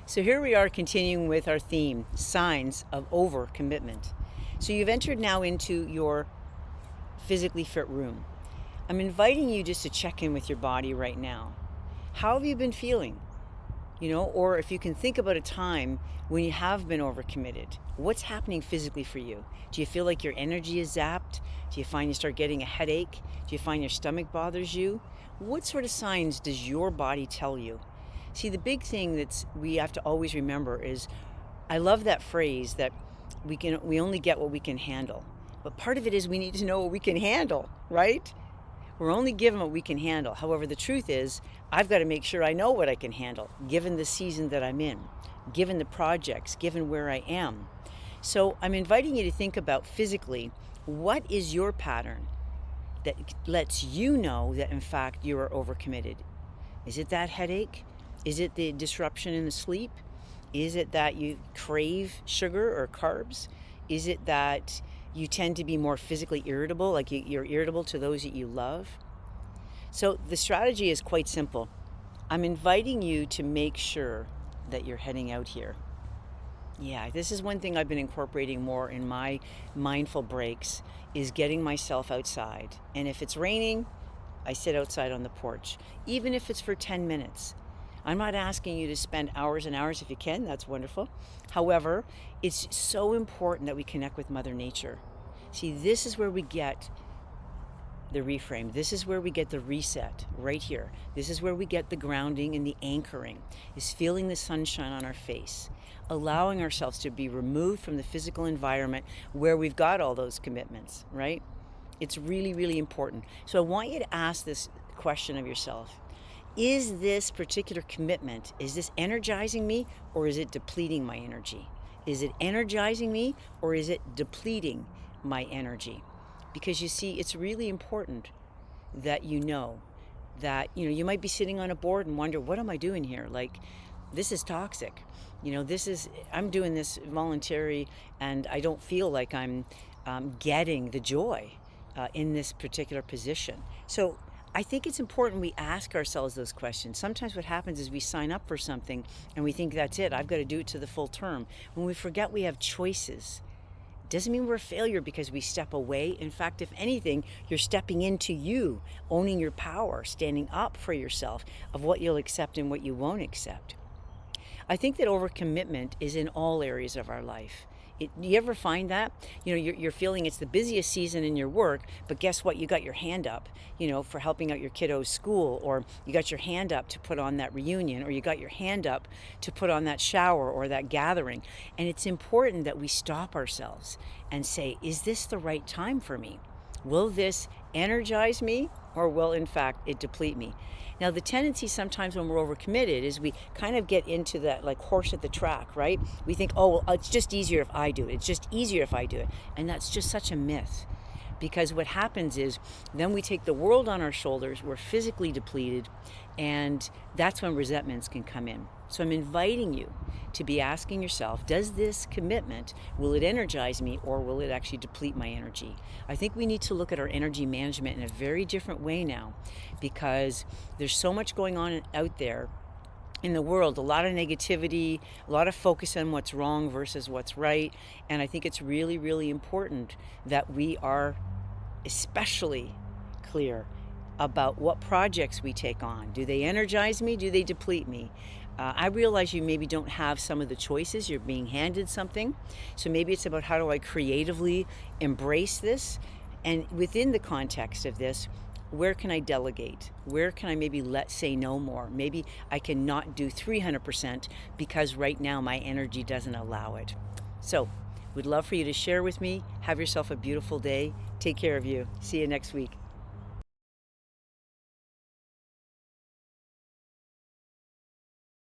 So here we are continuing with our theme, signs of overcommitment. So you've entered now into your physically fit room. I'm inviting you just to check in with your body right now. How have you been feeling? Or if you can think about a time when you have been overcommitted, what's happening physically for you? Do you feel like your energy is zapped? Do you find you start getting a headache? Do you find your stomach bothers you? What sort of signs does your body tell you? See, the big thing we have to always remember is, I love that phrase that we only get what we can handle. But part of it is we need to know what we can handle, right? We're only given what we can handle. However, the truth is, I've got to make sure I know what I can handle, given the season that I'm in, given the projects, given where I am. So I'm inviting you to think about physically, what is your pattern that lets you know that in fact you are overcommitted? Is it that headache? Is it the disruption in the sleep? Is it that you crave sugar or carbs? Is it that you tend to be more physically irritable, like you're irritable to those that you love? So the strategy is quite simple. I'm inviting you to make sure that you're heading out here. Yeah, this is one thing I've been incorporating more in my mindful breaks, is getting myself outside. And if it's raining, I sit outside on the porch, even if it's for 10 minutes. I'm not asking you to spend hours and hours. If you can, that's wonderful. However, it's so important that we connect with Mother Nature. See, this is where we get the reframe. This is where we get the reset, right here. This is where we get the grounding and the anchoring, is feeling the sunshine on our face, allowing ourselves to be removed from the physical environment where we've got all those commitments, right? It's really, really important. So I want you to ask this question of yourself. Is this particular commitment, is this energizing me, or is it depleting my energy? Is it energizing me, or is it depleting my energy? Because you see, it's really important that you know that, you might be sitting on a board and wonder, what am I doing here? Like, this is toxic. I'm doing this voluntary, and I don't feel like I'm getting the joy in this particular position. So I think it's important we ask ourselves those questions. Sometimes what happens is we sign up for something and we think that's it. I've got to do it to the full term. When we forget we have choices, doesn't mean we're a failure because we step away. In fact, if anything, you're stepping into you, owning your power, standing up for yourself of what you'll accept and what you won't accept. I think that overcommitment is in all areas of our life. You ever find that? You're feeling it's the busiest season in your work, but guess what? You got your hand up, for helping out your kiddo's school, or you got your hand up to put on that reunion, or you got your hand up to put on that shower or that gathering. And it's important that we stop ourselves and say, is this the right time for me? Will this energize me, or will, in fact, it deplete me? Now, the tendency sometimes when we're overcommitted is we kind of get into that like horse at the track, right? We think, oh, well, it's just easier if I do it. It's just easier if I do it. And that's just such a myth. Because what happens is then we take the world on our shoulders, we're physically depleted, and that's when resentments can come in. So I'm inviting you to be asking yourself, does this commitment, will it energize me, or will it actually deplete my energy? I think we need to look at our energy management in a very different way now, because there's so much going on out there in the world, a lot of negativity, a lot of focus on what's wrong versus what's right. And I think it's really, really important that we are especially clear about what projects we take on. Do they energize me? Do they deplete me? I realize you maybe don't have some of the choices. You're being handed something. So maybe it's about, how do I creatively embrace this? And within the context of this, where can I delegate? Where can I maybe say no more? Maybe I cannot do 300% because right now my energy doesn't allow it. So we'd love for you to share with me. Have yourself a beautiful day. Take care of you. See you next week.